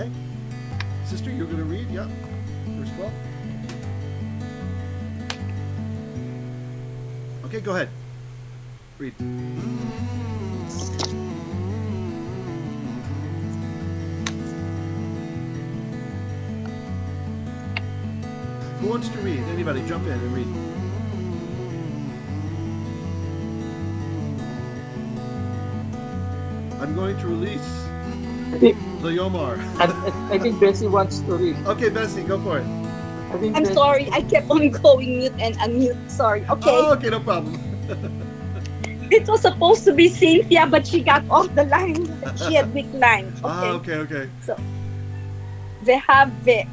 Okay. Sister, you're going to read? Yeah. Verse 12. Okay, go ahead. Read. Who wants to read? Anybody, jump in and read. I'm going to release the Yomar. I think Bessie wants to read. Okay, Bessie, go for it. I'm sorry, I kept on going mute and unmute. Sorry. Okay. Oh, okay, no problem. It was supposed to be Cynthia, but she got off the line. She had weak line. Okay. Okay. So, Vehave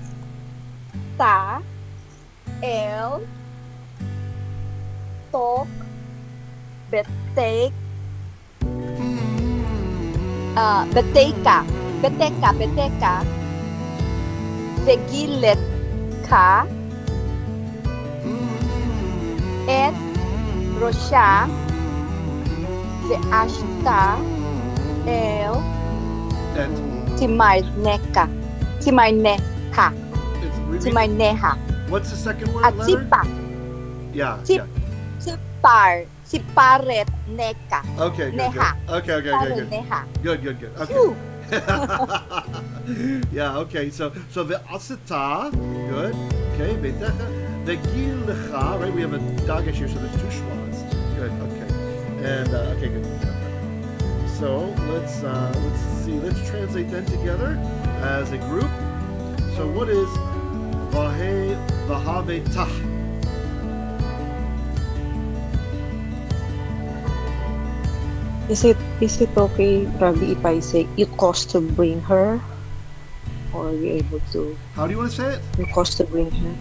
ta el tok betek beteka vegilet ka et rosha veashta el And timarneha it's timarneha what's the second word? Letter? atipa Yeah. Tip. Siparet neka. Okay, good. Neha. Okay, good. Neha. Good. Okay. Phew. Yeah, okay. So the asita, good. Okay, betecha. The gilcha, right? We have a dagesh here, so there's two shwas. Good. Okay. And okay, good. So let's see. Let's translate them together as a group. So what is vahave tah? Is it okay, Rabbi, if I say you cost to bring her? Or are you able to? How do you want to say it? You cost to bring her.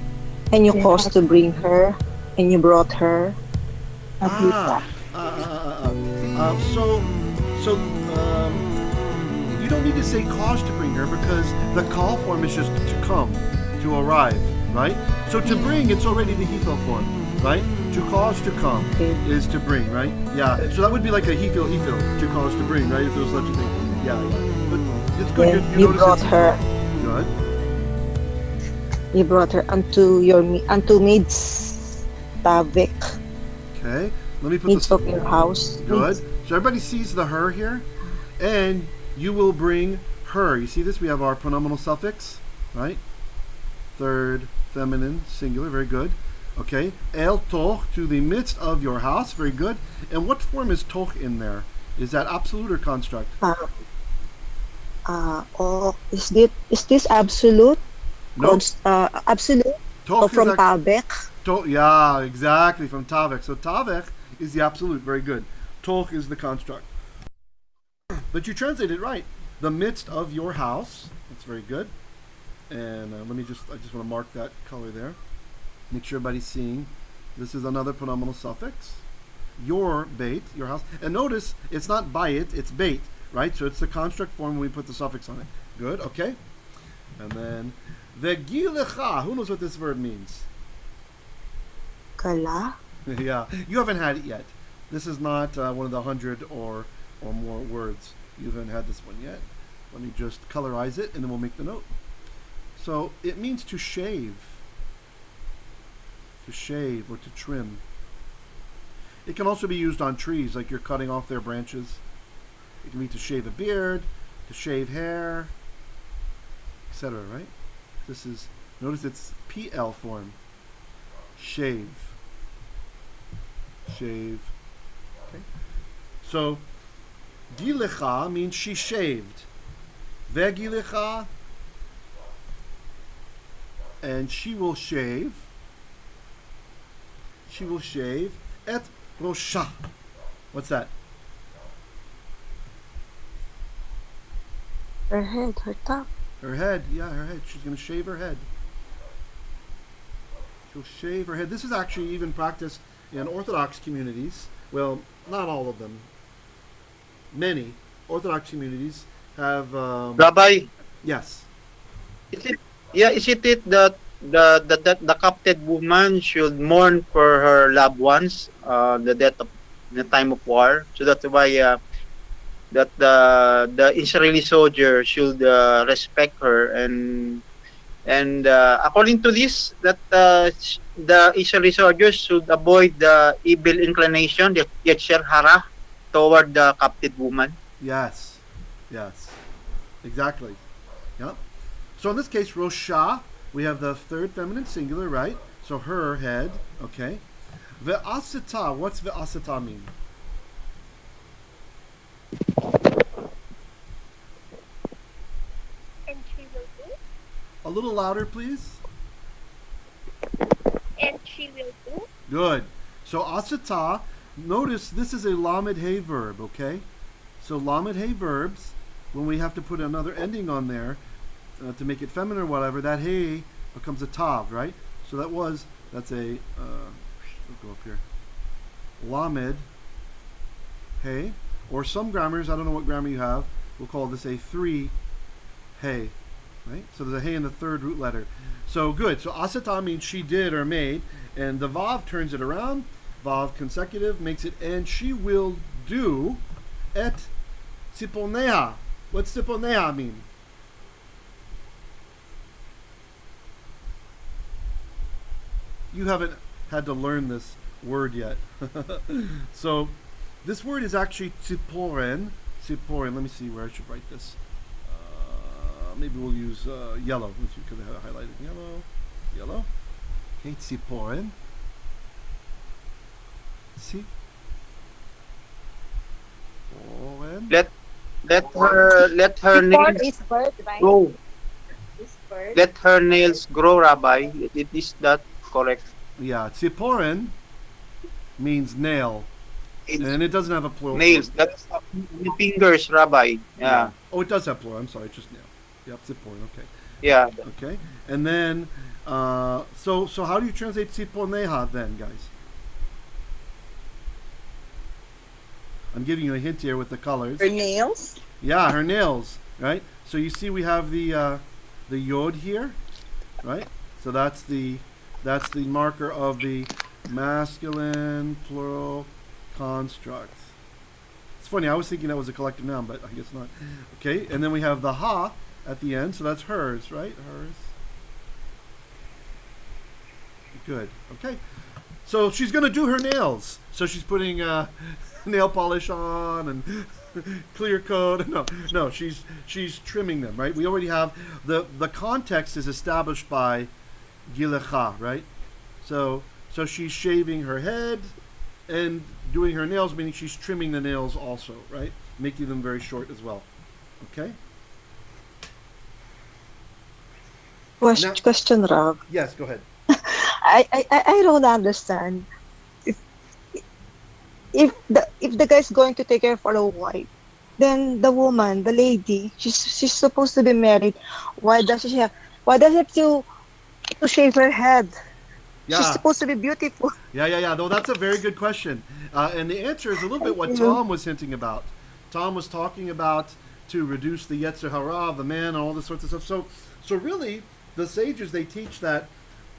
And you cost to bring her. And you brought her. So you don't need to say cause to bring her because the call form is just to come, to arrive, right? So to bring, it's already the hifel form, right? To cause to come is to bring, right? Yeah. So that would be like a hifel, to cause to bring, right? If there was such a thing. Yeah. But it's good. Yeah, you brought her. Good. You brought her unto maids tavik. Okay. Let me put Maids this. of your house. Good. So everybody sees the her here, and you will bring her. You see this? We have our pronominal suffix, right? Third feminine singular. Very good. Okay. El toch, to the midst of your house. Very good. And what form is toch in there? Is that absolute or construct? Is this absolute? No. Absolute. Toch Or from is tavik. yeah, exactly, from tavek. So tavek is the absolute. Very good. Toch is the construct. But you translate it right. The midst of your house. That's very good. And I just want to mark that color there. Make sure everybody's seeing. This is another pronominal suffix. Your bait, your house. And notice, it's not bayit, it's bait, right? So it's the construct form when we put the suffix on it. Good, okay. And then, vegilecha. Who knows what this verb means? Kala. Yeah, you haven't had it yet. This is not one of the 100 or more words. You haven't had this one yet. Let me just colorize it, and then we'll make the note. So it means to shave or to trim. It can also be used on trees, like you're cutting off their branches. It can be to shave a beard, to shave hair, etc. Right? Notice it's Piel form. Shave. Okay. So gilecha means she shaved. Vegilecha, and she will shave. She will shave et rosha. What's that? Her head, her top. Her head. Yeah, her head. She's going to shave her head. She'll shave her head. This is actually even practiced in Orthodox communities. Well, not all of them. Many Orthodox communities have. Rabbi, Yes. is it that the captive woman should mourn for her loved ones, the death of in the time of war? So that's why that the Israeli soldier should respect her, and according to this, that the Israeli soldiers should avoid the evil inclination, the yetzer hara, toward the captive woman. Yes. Yes. Exactly. Yep. So in this case, Rosha, we have the third feminine singular, right? So her head, okay. Ve'asita, what's ve'asita mean? And she will do. A little louder, please. And she will do. Good. So asita, notice this is a lamed hey verb, okay? So lamed hey verbs, when we have to put another ending on there to make it feminine or whatever, that hey becomes a tav, right? So that's a, we'll go up here. Lamed hey, or some grammars, I don't know what grammar you have, we'll call this a three hey, right? So there's a hey in the third root letter. So good. So asata means she did or made, and the vav turns it around. Vav consecutive makes it and she will do et tziponeha. What's tziponeha mean? You haven't had to learn this word yet. So this word is actually tziporen. Tziporen. Let me see where I should write this. Maybe we'll use yellow. Because I highlighted yellow. Okay, tziporen. See? Let her Before nails is bird, right? grow. Is bird. Let her nails grow, Rabbi. Is that correct? Yeah, tziporen means nail. And it doesn't have a plural. Nails. form. That's the fingers, Rabbi. Yeah. Oh, it does have plural. I'm sorry, it's just nail. Yep, tziporen. Okay. Yeah. Okay. And then, so how do you translate tziponeha then, guys? I'm giving you a hint here with the colors. Her nails. Yeah, her nails, right? So you see we have the yod here, right? So that's the marker of the masculine plural construct. It's funny, I was thinking that was a collective noun, but I guess not. Okay, and then we have the ha at the end, so that's hers, right? Hers. Good. Okay. So she's gonna do her nails. So she's putting nail polish on and clear coat. No, she's trimming them, right? We already have the context is established by gilecha, right? So she's shaving her head and doing her nails, meaning she's trimming the nails also, right? Making them very short as well. Okay? Now- Question, Rav. Yes, go ahead. I don't understand. If the guy's going to take her for a wife, then the woman, the lady, she's supposed to be married. Why does she have to shave her head? Yeah. She's supposed to be beautiful. Yeah. Though that's a very good question, and the answer is a little bit what Tom was hinting about. Tom was talking about to reduce the yetzer hara of the man and all this sorts of stuff. So really, the sages they teach that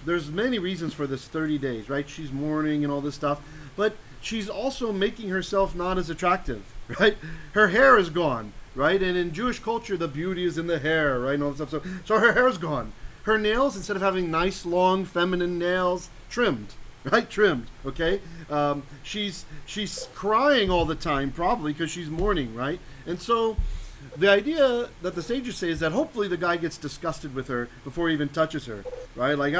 there's many reasons for this 30 days, right? She's mourning and all this stuff, but she's also making herself not as attractive, right? Her hair is gone, right? And in Jewish culture, the beauty is in the hair, right? And all this stuff. So her hair's gone. Her nails, instead of having nice, long, feminine nails, trimmed, right? Trimmed, okay? She's crying all the time, probably, because she's mourning, right? And so the idea that the sages say is that hopefully the guy gets disgusted with her before he even touches her, right? Like,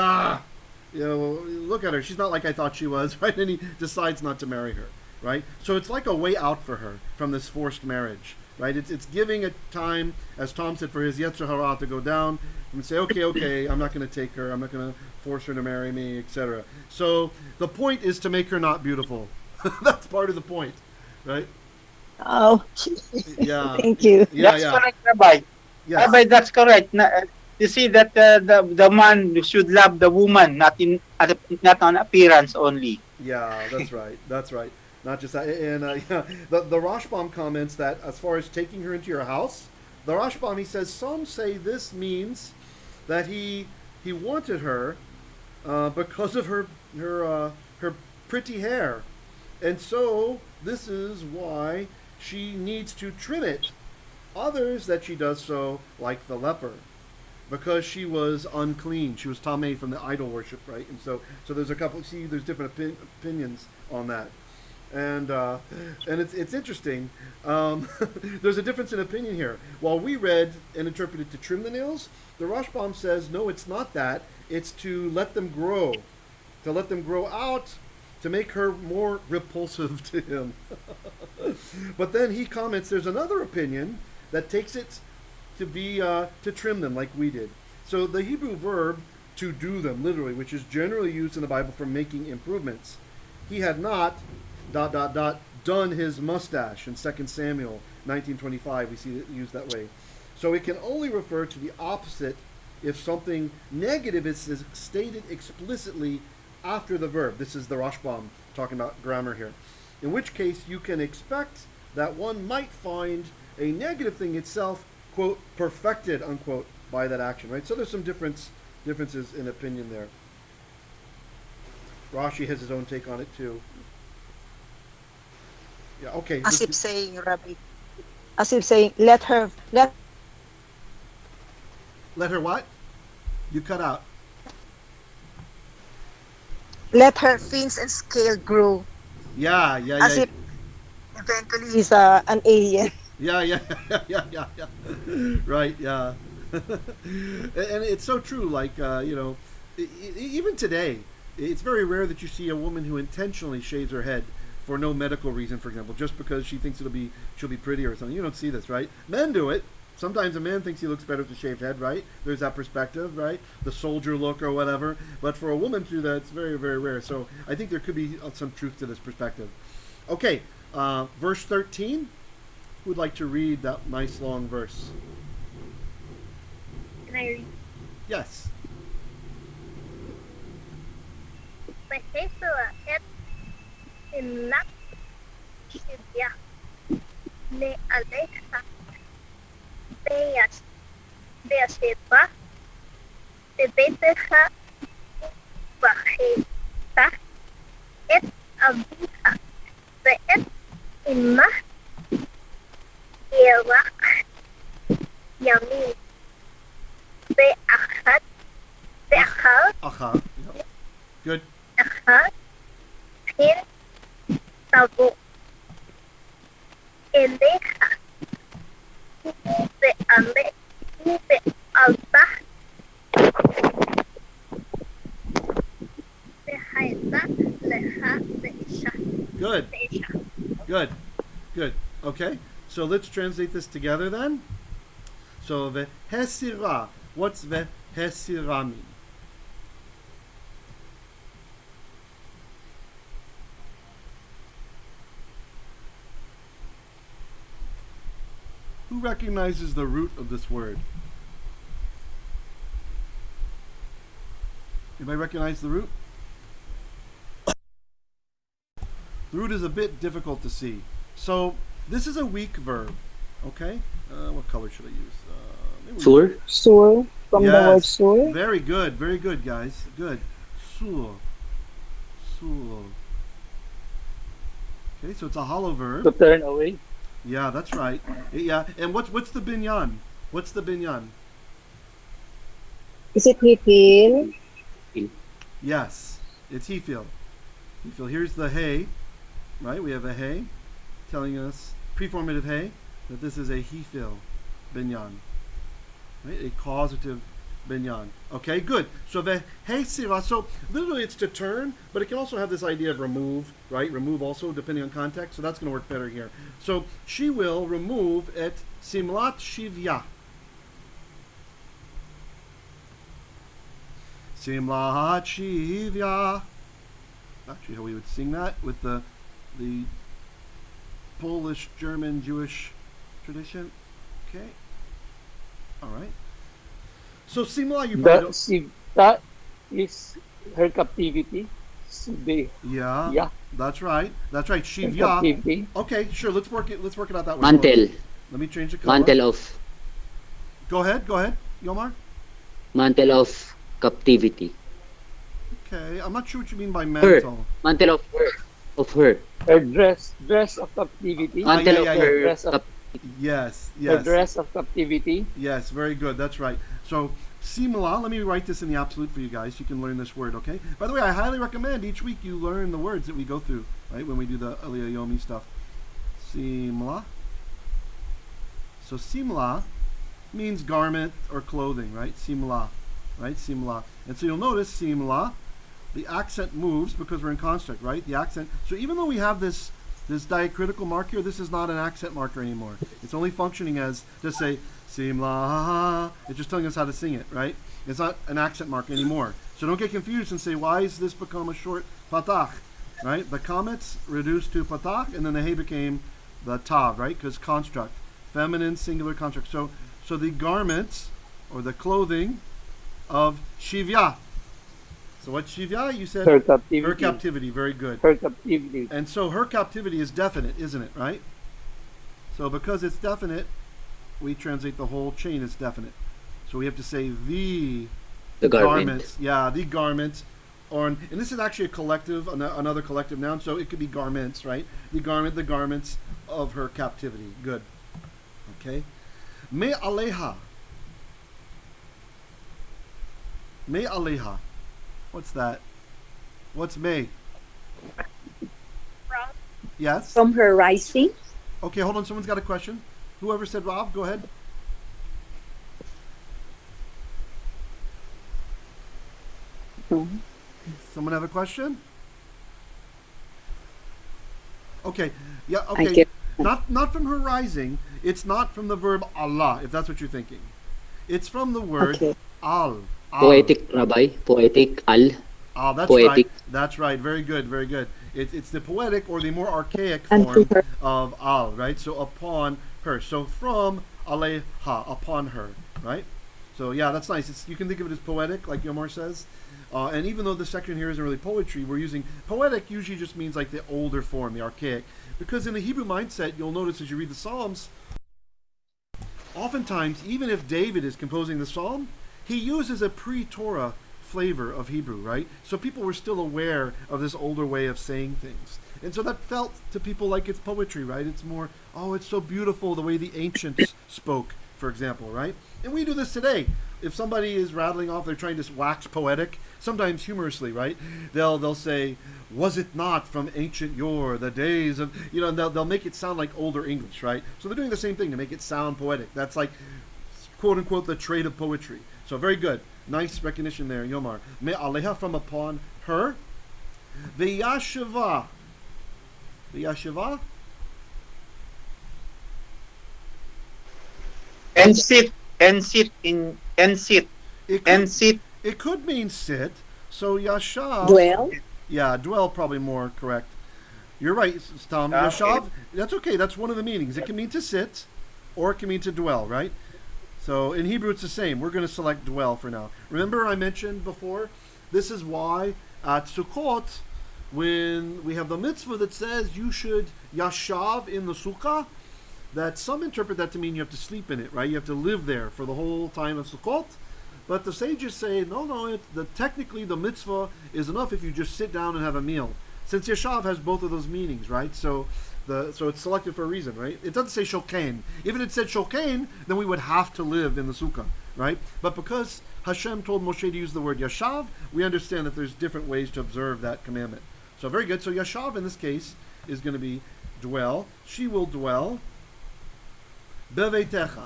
look at her. She's not like I thought she was, right? And he decides not to marry her, right? So it's like a way out for her from this forced marriage, right? It's giving a time, as Tom said, for his yetzer hara to go down and say, okay, I'm not going to take her. I'm not going to force her to marry me, etc. So the point is to make her not beautiful. That's part of the point, right? Oh, Yeah. thank you. That's correct, Rabbi. Yes. Rabbi, that's correct. You see that the man should love the woman, not on appearance only. Yeah, that's right. That's right. Not just that. And the Rashbam comments that as far as taking her into your house, the Rashbam, he says, some say this means that he wanted her because of her pretty hair. And so this is why she needs to trim it. Others that she does so like the leper, because she was unclean. She was tamei from the idol worship, right? And so there's a couple. See, there's different opinions on that, and it's interesting. There's a difference in opinion here. While we read and interpreted to trim the nails, the Rashbam says no, it's not that. It's to let them grow, out, to make her more repulsive to him. But then he comments, there's another opinion that takes it to be to trim them like we did. So the Hebrew verb to do them, literally, which is generally used in the Bible for making improvements. He had not done his mustache in 2 Samuel 19:25. We see it used that way. So it can only refer to the opposite if something negative is stated explicitly after the verb. This is the Rashbam talking about grammar here. In which case you can expect that one might find a negative thing itself, quote, perfected, unquote, by that action, right? So there's some differences in opinion there. Rashi has his own take on it too. Yeah, okay. As if saying, Rabbi, as if saying, let her what? You cut out. let her fins and scale grow. Yeah. As if eventually he's an alien. Yeah. Right, yeah. And it's so true, like, even today, it's very rare that you see a woman who intentionally shaves her head for no medical reason, for example, just because she thinks she'll be prettier or something. You don't see this, right? Men do it. Sometimes a man thinks he looks better with a shaved head, right? There's that perspective, right? The soldier look or whatever. But for a woman to do that, it's very, very rare. So I think there could be some truth to this perspective. Okay, verse 13. Who would like to read that nice long verse? Can I read? Yes. Mahesala et inak shivya me aleha beyaseba bebeteha vaheta et abiha ve'et imah Elak Yamin Be'achad Aha. Yep. Good. Achad Pin Tavo Eleha Be'ale Be'alba Be'haita Leha Be'isha Good. Be'isha Good. Okay. So let's translate this together then. So vehesira. What's vehesira mean? Who recognizes the root of this word? Anybody recognize the root? The root is a bit difficult to see. So this is a weak verb, okay? What color should I use? Sur. Sur, from the word Yes, sur. very good, guys. Good. Sur. Okay, so it's a hollow verb. To turn away. Yeah, that's right. Yeah, and what's the binyan? What's the binyan? Is it Piel? Yes, it's hefil. Here's the hey, right? We have a hey telling us, preformative hey, that this is a hefil binyan, right? A causative binyan. Okay, good. So the hey sira, so literally it's to turn, but it can also have this idea of remove, right? Remove also, depending on context, so that's going to work better here. So she will remove et simlat shivya. Simlat shivya. Actually, how we would sing that with the Polish, German, Jewish tradition. Okay. All right. So Simla, you probably That is her captivity. Sibe. yeah, that's right. That's right. Her Shivya. captivity. Okay, sure. Let's work it out that way. Mantle. Let me change the color. Mantle of Go ahead, Yomar. mantle of captivity. Okay, I'm not sure what you mean by Fur. mantle. Mantle of fur. of her. Her dress of captivity. Mantle yeah, of yeah, her Dress of, Yes, her yes. dress of captivity. Yes, very good. That's right. So, simla, let me write this in the absolute for you guys. You can learn this word, okay? By the way, I highly recommend each week you learn the words that we go through, right, when we do the Aliya yomi stuff. Simla. So, simla means garment or clothing, right? Simla, right? Simla. And so you'll notice simla, the accent moves because we're in construct, right? The accent. So even though we have this diacritical mark here, this is not an accent marker anymore. It's only functioning as just say simla. It's just telling us how to sing it, right? It's not an accent mark anymore. So don't get confused and say, why has this become a short patach, right? The comments reduced to patach, and then the hey became the tav, right? Because construct, feminine singular construct. So the garments or the clothing of shivya. So what shivya? You said Her captivity. her captivity. Very good. Her captivity. And so her captivity is definite, isn't it, right? So because it's definite, we translate the whole chain as definite. So we have to say the garment. garments. Yeah, the garments. And this is actually a collective, another collective noun, so it could be garments, right? The garments of her captivity. Good. Okay. Me aleha. Me aleha. What's that? What's me? From Yes? From her rising. Okay, hold on. Someone's got a question. Whoever said Rav, go ahead. Mhm. Someone have a question? Okay. Yeah, I okay. get- Not from her rising. It's not from the verb Allah, if that's what you're thinking. It's from the word Okay. al. Al. Poetic, Rabbi. Poetic, al. Ah, that's Poetic. right. That's right. Very good. Very good. It's the poetic or the more archaic And form to her. of al, right? So upon her. So from aleha, upon her, right? So yeah, that's nice. You can think of it as poetic, like Yomar says. And even though this section here isn't really poetry, we're using poetic. Usually just means like the older form, the archaic. Because in the Hebrew mindset, you'll notice as you read the Psalms, oftentimes, even if David is composing the psalm, he uses a pre-Torah flavor of Hebrew, right? So people were still aware of this older way of saying things. And so that felt to people like it's poetry, right? It's more, oh, it's so beautiful the way the ancients spoke, for example, right? And we do this today. If somebody is rattling off, they're trying to wax poetic, sometimes humorously, right? They'll say, was it not from ancient yore, the days of, and they'll make it sound like older English, right? So they're doing the same thing to make it sound poetic. That's like, quote unquote, the trade of poetry. So very good. Nice recognition there, Yomar. Me aleha, from upon her. V'yashiva. V'yashiva? And sit It could, and sit. it could mean sit. So yashav. Dwell. Yeah, dwell probably more correct. You're right, Tom. Ah, Yashav, okay. that's okay. That's one of the meanings. It can mean to sit, or it can mean to dwell, right? So in Hebrew, it's the same. We're going to select dwell for now. Remember I mentioned before, this is why at Sukkot, when we have the mitzvah that says you should yashav in the sukkah, that some interpret that to mean you have to sleep in it, right? You have to live there for the whole time of Sukkot. But the sages say, no, technically the mitzvah is enough if you just sit down and have a meal. Since yashav has both of those meanings, right? So it's selected for a reason, right? It doesn't say shokain. If it had said shokain, then we would have to live in the sukkah, right? But because Hashem told Moshe to use the word yashav, we understand that there's different ways to observe that commandment. So very good. So yashav in this case is going to be dwell. She will dwell. Beveitecha.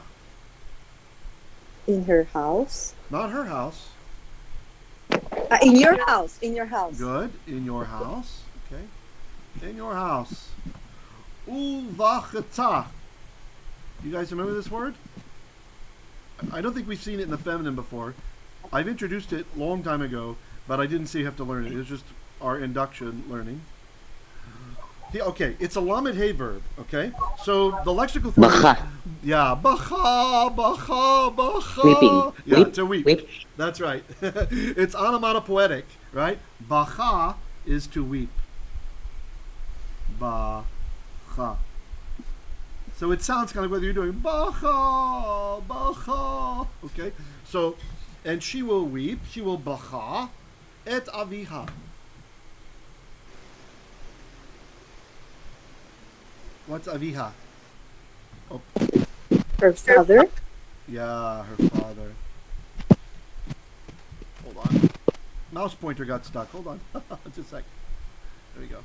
In her house. Not her house. In your house. In your house. Good. In your house. Okay. In your house. Uvachata. You guys remember this word? I don't think we've seen it in the feminine before. I've introduced it a long time ago, but I didn't say you have to learn it. It was just our induction learning. Okay, it's a lamed hey verb, okay? So the lexical form is, Bacha. yeah, bacha. Weeping. Yeah, Weep. to weep. Weep. That's right. It's onomatopoetic, right? Bacha is to weep. Bacha. So it sounds kind of whether you're doing bacha. Okay? So, and she will weep, she will bacha et aviha. What's aviha? Oh, Her father. yeah, her father. Hold on. Mouse pointer got stuck. Hold on. Just a sec. There we go.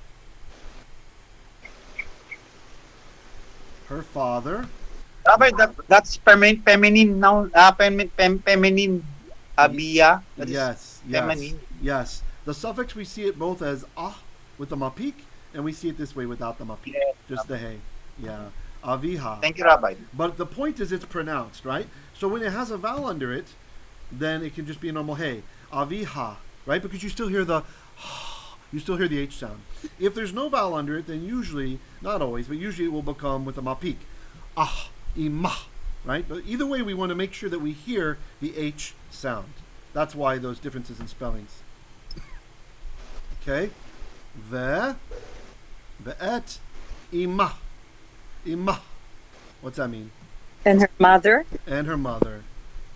Her father. Rabbi, that's feminine noun. Feminine. Abiya. That is Yes, feminine. yes. The suffix, we see it both as ah with the mapik, and we see it this way without the mapik. Yeah. Just the hey. Yeah. Aviha. Thank you, Rabbi. But the point is it's pronounced, right? So when it has a vowel under it, then it can just be a normal hey. Aviha, right? Because you still hear the you still hear the H sound. If there's no vowel under it, then usually, not always, but usually it will become with a mapik. Ah, imah, right? But either way, we want to make sure that we hear the H sound. That's why those differences in spellings. Okay? Ve'et, imah. Imah. What's that mean? And her mother. And her mother.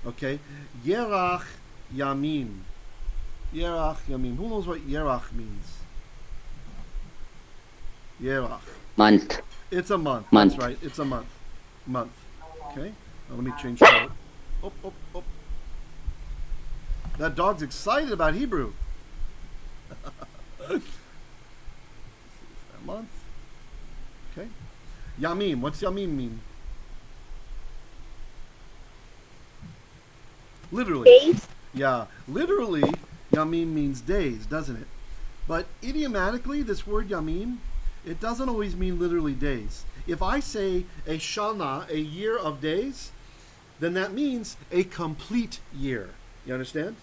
Okay? Yerach yamin. Yerach yamin. Who knows what yerach means? Yerach. Month. It's a month. Month. That's right. It's a month. Month. Okay? Now let me change that. Oh, oh, oh. That dog's excited about Hebrew. A month. Okay. Yamim. What's yamim mean? Literally. Days. Yeah. Literally, yamim means days, doesn't it? But idiomatically, this word yamim, it doesn't always mean literally days. If I say a shana, a year of days, then that means a complete year. You understand?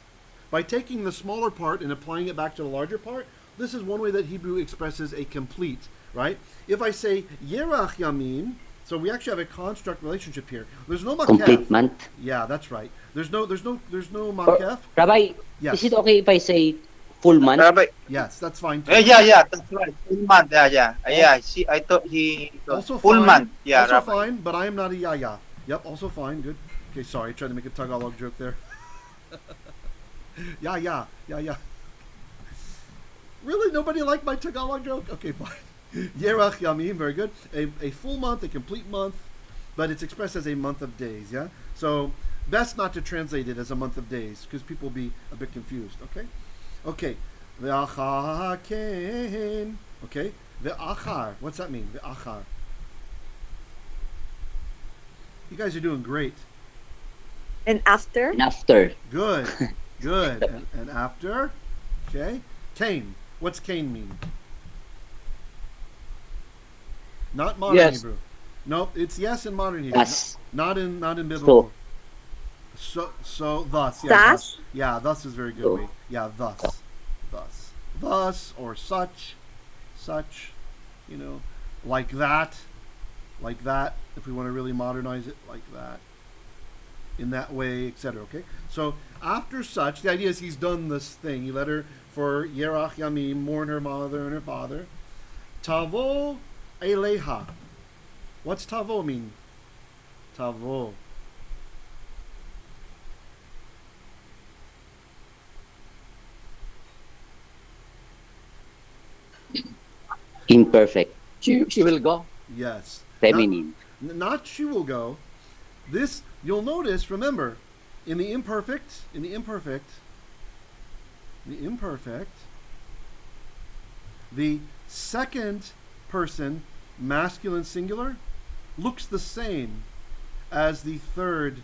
By taking the smaller part and applying it back to the larger part, this is one way that Hebrew expresses a complete, right? If I say yerach yamim, so we actually have a construct relationship here. There's no makef. Complete month. Yeah, that's right. There's no makef. Rabbi, Yes. is it okay if I say full month? Rabbi. Yes, that's fine too. Yeah, that's right. Full month. Yeah. See, I thought he Also full fine. month. Yeah, Also Rabbi. fine, but I am not a yaya. Yep, also fine. Good. Okay, sorry, tried to make a Tagalog joke there. Yeah. Really? Nobody liked my Tagalog joke? Okay, fine. Yerach Yamim, very good. A full month, a complete month, but it's expressed as a month of days, yeah? So, best not to translate it as a month of days, because people will be a bit confused, okay? Okay. Ve'achar ken. Okay. Ve'achar. What's that mean? Ve'achar. You guys are doing great. And after. And after. Good. Good. And after? Okay. Cain. What's Cain mean? Not modern Yes. Hebrew. Nope, it's yes in modern Hebrew. Thus. Not in biblical. So thus. Yeah, Thus? Yeah, thus is very good. So. Way. Yeah, thus. Thus or such, you know, like that, if we want to really modernize it, like that, in that way, etc. Okay? So after such, the idea is he's done this thing. He let her, for Yerach Yamim, mourn her mother and her father. Tavo Eleha. What's Tavo mean? Tavo. Imperfect. She will go. Yes. Feminine. Not she will go. This, you'll notice, remember, in the imperfect, the second person masculine singular looks the same as the third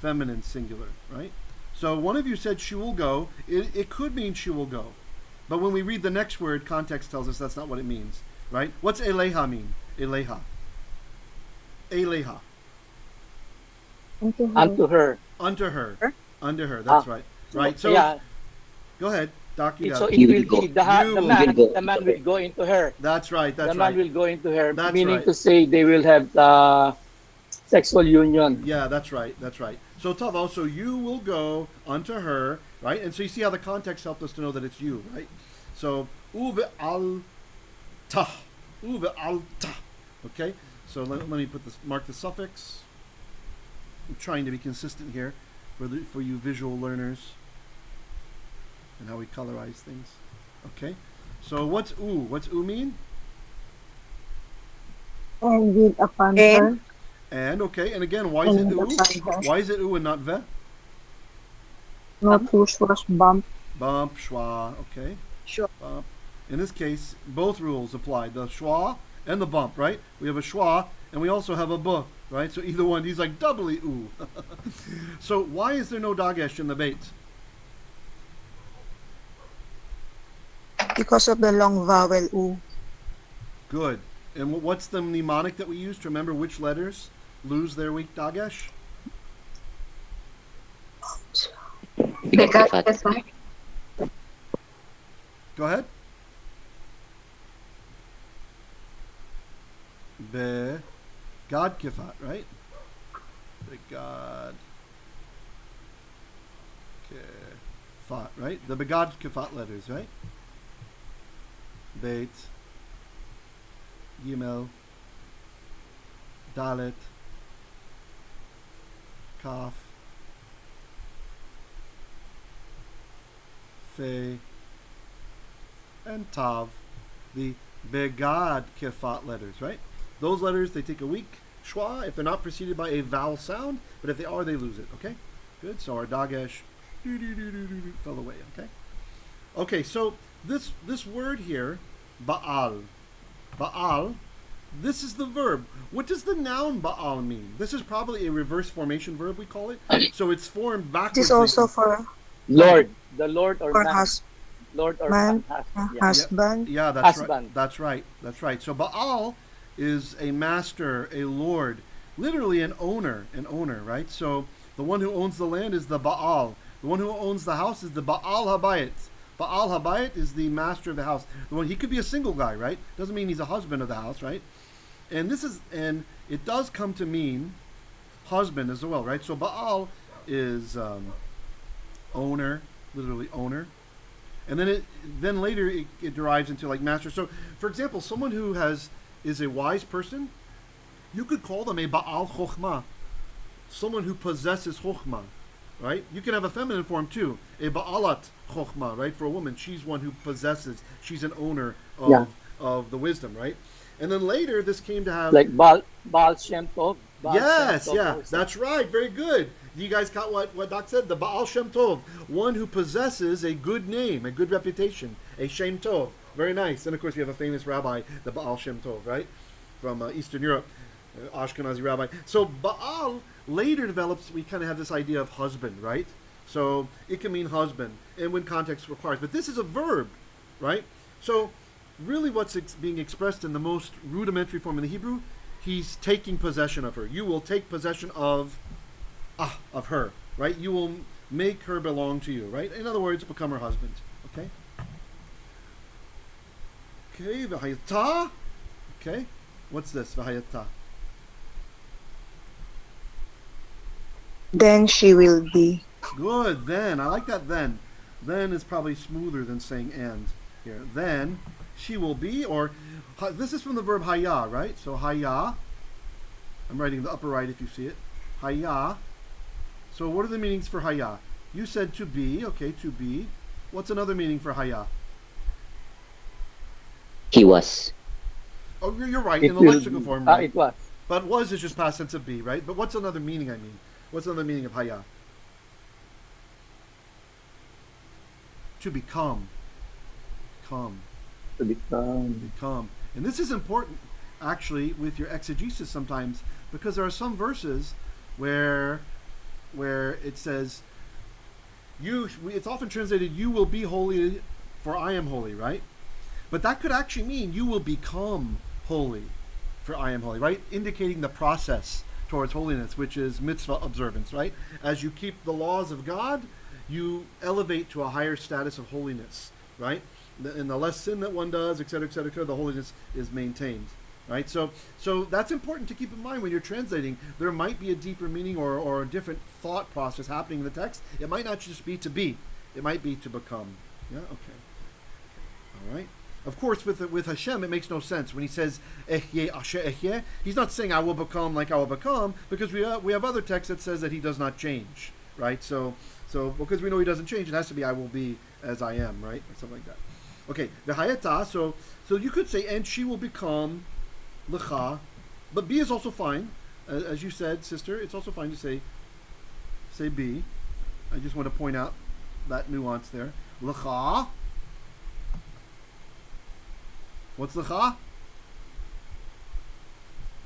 feminine singular, right? So one of you said she will go. It could mean she will go. But when we read the next word, context tells us that's not what it means, right? What's eleha mean? Eleha. Eleha. Unto her. Unto her. That's right. Right. So yeah. go ahead, Doc. You So got it it. You will will be go. the man will go into her. That's right. The man will go into her, That's meaning right. to say they will have sexual union. Yeah, that's right. So Tavo, so you will go unto her, right? And so you see how the context helped us to know that it's you, right? So uve al ta. Okay? So let me mark the suffix. I'm trying to be consistent here for you visual learners and how we colorize things. Okay? So what's u? What's u mean? And with upon And? her. And okay, and again, why is it And u? upon her. Why is it u and not ve? No push was bump. Bump, schwa, okay. Sure. Bump. In this case, both rules apply. The schwa and the bump, right? We have a schwa and we also have a bu, right? So either one, he's like doubly u. So why is there no dagesh in the bait? Because of the long vowel u. Good. And what's the mnemonic that we use to remember which letters lose their weak dagesh? Kefat. Go ahead. Be God kifat, right? Be God kifat, right? The begad kifat letters, right? Beit, Gimel, Dalet, Kaf, Fe, and Tav, the begad kifat letters, right? Those letters, they take a weak schwa if they're not preceded by a vowel sound, but if they are, they lose it, okay? Good, so our dagesh fell away, okay? Okay, so this word here, Baal, this is the verb. What does the noun Baal mean? This is probably a reverse formation verb, we call it. So it's formed backwards. This is also for Lord. The Lord or man. husband. Lord or man. Husband. Yeah, that's right. Husband. That's right. That's right. So Baal is a master, a lord, literally an owner, right? So the one who owns the land is the Baal. The one who owns the house is the Baal Habayit. Baal Habayit is the master of the house. The one, he could be a single guy, right? Doesn't mean he's a husband of the house, right? And it does come to mean husband as well, right? So Baal is owner, literally owner. And then later it derives into like master. So for example, someone who is a wise person, you could call them a Baal Chokhmah, someone who possesses Chokhmah, right? You can have a feminine form too, a Baalat Chokhmah, right? For a woman, she's one who possesses, she's an owner of the wisdom, right? And then later this came to have... Like Baal Shem Tov. Yes, Shem Tov yeah, also. that's right, very good. You guys caught what Doc said, the Baal Shem Tov, one who possesses a good name, a good reputation, a Shem Tov. Very nice. And of course, we have a famous rabbi, the Baal Shem Tov, right? From Eastern Europe, Ashkenazi rabbi. So Baal later develops, we kind of have this idea of husband, right? So it can mean husband, and when context requires. But this is a verb, right? So really what's being expressed in the most rudimentary form in the Hebrew, he's taking possession of her. You will take possession of her, right? You will make her belong to you, right? In other words, become her husband, okay? Okay, v'hayata. Okay, what's this? V'hayata. Then she will be. Good. Then I like that. Then is probably smoother than saying and here. Then she will be, or this is from the verb haya, right? So haya. I'm writing the upper right if you see it. Haya. So what are the meanings for haya? You said to be. Okay, to be. What's another meaning for haya? He was. Oh, you're right, It in the will lexical be. form, right? It was. But was is just past tense of be, right? But what's another meaning, I mean? What's another meaning of haya? To become. Become. To become. Become. And this is important, actually, with your exegesis sometimes, because there are some verses where it says, it's often translated, you will be holy, for I am holy, right? But that could actually mean you will become holy, for I am holy, right? Indicating the process towards holiness, which is mitzvah observance, right? As you keep the laws of God, you elevate to a higher status of holiness, right? And the less sin that one does, etc., the holiness is maintained, right? So that's important to keep in mind when you're translating. There might be a deeper meaning or a different thought process happening in the text. It might not just be to be. It might be to become. Yeah, okay. All right. Of course, with Hashem, it makes no sense when he says "Ehyeh asher ehyeh." He's not saying "I will become like I will become," because we have other texts that says that he does not change, right? So because we know he doesn't change, it has to be "I will be as I am," right, or something like that. Okay, the hayata. So you could say, "And she will become lecha But B is also fine. As you said, sister, it's also fine to say B. I just want to point out that nuance there. L'cha. What's l'cha?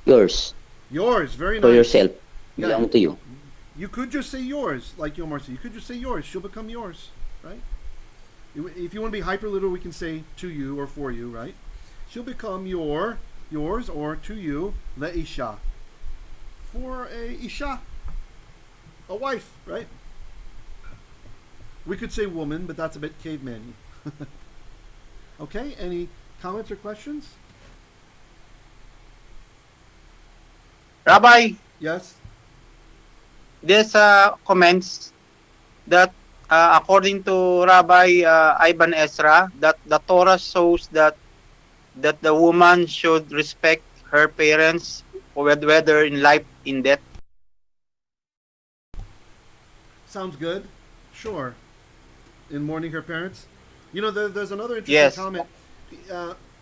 Yours. Yours. Very nice. For yourself. Yeah. Belong to you. You could just say yours, like Yomar said. You could just say yours. She'll become yours, right? If you want to be hyper literal, we can say to you or for you, right? She'll become yours or to you, le'isha. For a isha, a wife, right? We could say woman, but that's a bit caveman-y. Okay, any comments or questions? Rabbi, Yes? this comments that according to Rabbi Ibn Ezra, that the Torah shows that the woman should respect her parents, whether in life, in death. Sounds good. Sure. In mourning her parents. You know, there's another interesting Yes. comment.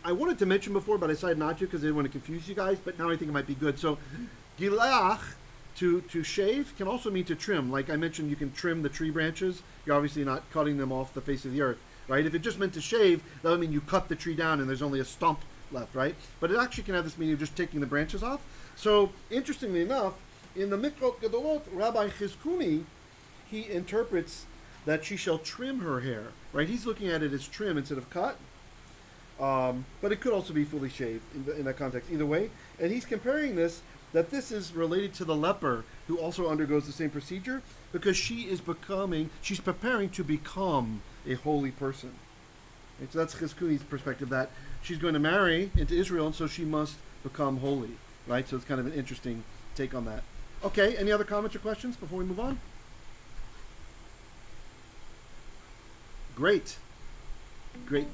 I wanted to mention before, but I decided not to because I didn't want to confuse you guys. But now I think it might be good. So, gilach, to shave, can also mean to trim. Like I mentioned, you can trim the tree branches. You're obviously not cutting them off the face of the earth, right? If it just meant to shave, that would mean you cut the tree down and there's only a stump left, right? But it actually can have this meaning of just taking the branches off. So, interestingly enough, in the Mikrot Gedolot, Rabbi Chizkuni, he interprets that she shall trim her hair, right? He's looking at it as trim instead of cut. But it could also be fully shaved in that context, either way. And he's comparing this, that this is related to the leper who also undergoes the same procedure because she's preparing to become a holy person. Right? So that's Chizkuni's perspective, that she's going to marry into Israel, and so she must become holy, right? So it's kind of an interesting take on that. Okay, any other comments or questions before we move on? Great. Great.